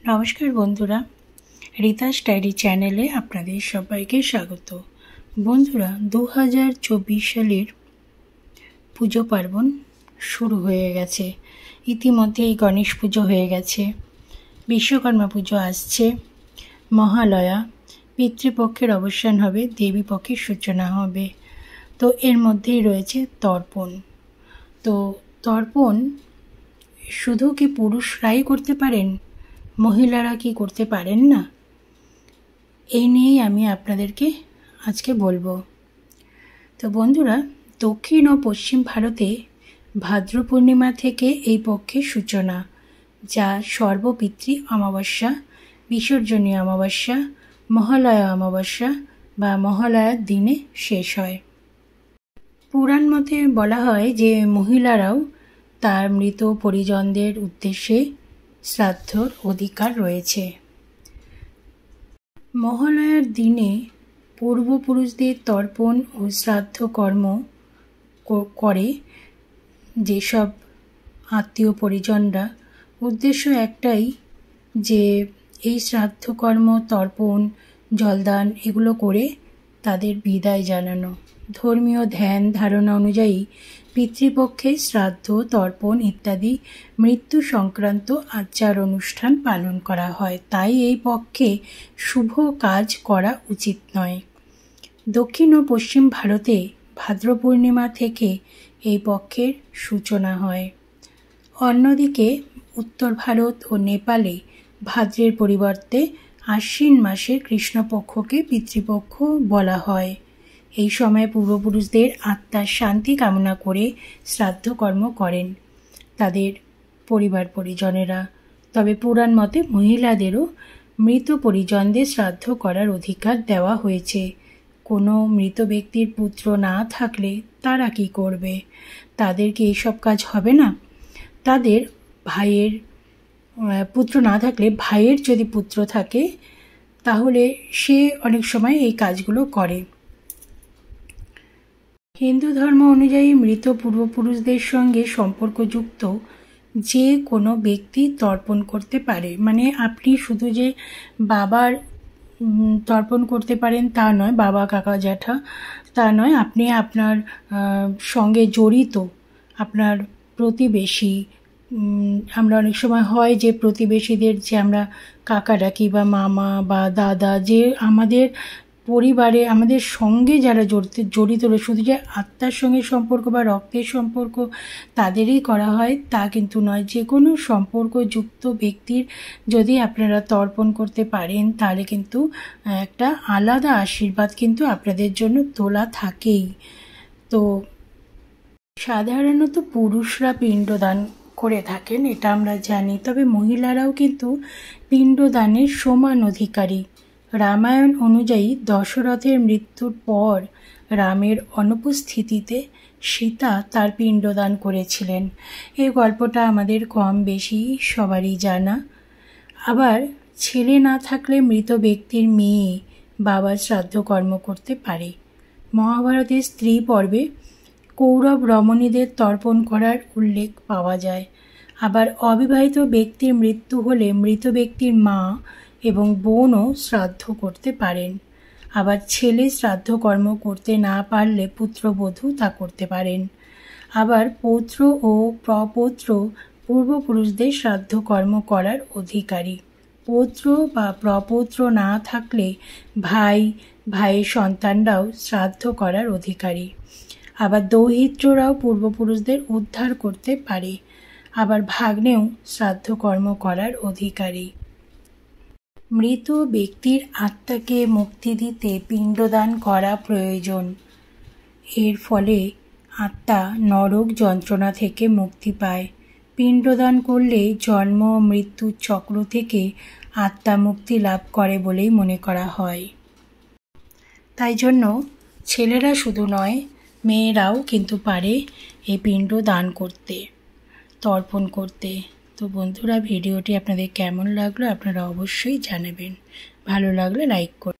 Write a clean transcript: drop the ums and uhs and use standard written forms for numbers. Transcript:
নমস্কার বন্ধুরা, রিতাস ডায়েরি চ্যানেলে আপনাদের সবাইকে স্বাগত। বন্ধুরা, 2024 সালের পুজো পার্বণ শুরু হয়ে গেছে। ইতিমধ্যেই গণেশ পুজো হয়ে গেছে, বিশ্বকর্মা পুজো আসছে, মহালয়া, পিতৃপক্ষের অবসান হবে, দেবী পক্ষের সূচনা হবে। তো এর মধ্যেই রয়েছে তর্পণ। তো তর্পণ শুধু কি পুরুষরাই করতে পারেন, মহিলারা কি করতে পারেন না? এই নিয়েই আমি আপনাদেরকে আজকে বলবো। তো বন্ধুরা, দক্ষিণ ও পশ্চিম ভারতে ভাদ্র পূর্ণিমা থেকে এই পক্ষের সূচনা, যা সর্বপিতৃ অমাবস্যা, বিসর্জনী অমাবস্যা, মহালয়া অমাবস্যা বা মহালয়ার দিনে শেষ হয়। পুরাণ মতে বলা হয় যে মহিলারাও তার মৃত পরিজনদের উদ্দেশ্যে শ্রাদ্ধর অধিকার রয়েছে। মহালয়ার দিনে পূর্বপুরুষদের তর্পণ ও শ্রাদ্ধ কর্ম করে যেসব আত্মীয় পরিজনরা, উদ্দেশ্য একটাই যে এই শ্রাদ্ধকর্ম, তর্পণ, জলদান এগুলো করে তাদের বিদায় জানানো। ধর্মীয় ধ্যান ধারণা অনুযায়ী পিতৃপক্ষে শ্রাদ্ধ, তর্পণ ইত্যাদি মৃত্যু সংক্রান্ত আচার অনুষ্ঠান পালন করা হয়, তাই এই পক্ষে শুভ কাজ করা উচিত নয়। দক্ষিণ ও পশ্চিম ভারতে ভাদ্র পূর্ণিমা থেকে এই পক্ষের সূচনা হয়। অন্যদিকে উত্তর ভারত ও নেপালে ভাদ্রের পরিবর্তে আশ্বিন মাসের কৃষ্ণপক্ষকে পিতৃপক্ষ বলা হয়। এই সময় পূর্বপুরুষদের আত্মার শান্তি কামনা করে শ্রাদ্ধকর্ম করেন তাদের পরিবার পরিজনেরা। তবে পুরাণ মতে মহিলাদেরও মৃত পরিজনদের শ্রাদ্ধ করার অধিকার দেওয়া হয়েছে। কোনো মৃত ব্যক্তির পুত্র না থাকলে তারা কি করবে? তাদের কি এইসব কাজ হবে না? তাদের ভাইয়ের পুত্র না থাকলে ভাইয়ের যদি পুত্র থাকে তাহলে সে অনেক সময় এই কাজগুলো করে। হিন্দু ধর্ম অনুযায়ী মৃত পূর্বপুরুষদের সঙ্গে সম্পর্কযুক্ত যে কোনো ব্যক্তি তর্পণ করতে পারে। মানে আপনি শুধু যে বাবার তর্পণ করতে পারেন তা নয়, বাবা, কাকা, জ্যাঠা তা নয়, আপনি আপনার সঙ্গে জড়িত আপনার প্রতিবেশী, আমরা অনেক সময় হয় যে প্রতিবেশীদের যে আমরা কাকা ডাকি বা মামা বা দাদা, যে আমাদের পরিবারে আমাদের সঙ্গে যারা জড়িত শুধু যে আত্মার সঙ্গে সম্পর্ক বা রক্তের সম্পর্ক তাদেরই করা হয় তা কিন্তু নয়। যে কোনো সম্পর্কযুক্ত ব্যক্তির যদি আপনারা তর্পণ করতে পারেন তাহলে কিন্তু একটা আলাদা আশীর্বাদ কিন্তু আপনাদের জন্য তোলা থাকেই। তো সাধারণত পুরুষরা পিণ্ডদান করে থাকেন, এটা আমরা জানি। তবে মহিলারাও কিন্তু পিণ্ডদানের সমান অধিকারী। রামায়ণ অনুযায়ী দশরথের মৃত্যুর পর রামের অনুপস্থিতিতে সীতা তার পিণ্ডদান করেছিলেন। এই গল্পটা আমাদের কম বেশি সবারই জানা। আবার ছেলে না থাকলে মৃত ব্যক্তির মেয়ে বাবার শ্রাদ্ধকর্ম করতে পারে। মহাভারতের স্ত্রী পর্বে কৌরব রমণীদের তর্পণ করার উল্লেখ পাওয়া যায়। আবার অবিবাহিত ব্যক্তির মৃত্যু হলে মৃত ব্যক্তির মা এবং বোনও শ্রাদ্ধ করতে পারেন। আবার ছেলে শ্রাদ্ধকর্ম করতে না পারলে পুত্রবধূ তা করতে পারেন। আবার পৌত্র ও প্রপৌত্র পূর্বপুরুষদের শ্রাদ্ধকর্ম করার অধিকারী। পৌত্র বা প্রপৌত্র না থাকলে ভাই, ভাইয়ের সন্তানরাও শ্রাদ্ধ করার অধিকারী। আবার দৌহিত্ররাও পূর্বপুরুষদের উদ্ধার করতে পারে। আবার ভাগ্নেও শ্রাদ্ধকর্ম করার অধিকারী। মৃত ব্যক্তির আত্মাকে মুক্তি দিতে পিণ্ডদান করা প্রয়োজন। এর ফলে আত্মা নরক যন্ত্রণা থেকে মুক্তি পায়। পিণ্ডদান করলে জন্ম মৃত্যুর চক্র থেকে আত্মা মুক্তি লাভ করে বলেই মনে করা হয়। তাই জন্য ছেলেরা শুধু নয়, মেয়েরাও কিন্তু পারে এই পিণ্ড দান করতে, তর্পণ করতে। তো বন্ধুরা, ভিডিওটি আপনাদের কেমন লাগলো আপনারা অবশ্যই জানাবেন। ভালো লাগলে লাইক করুন।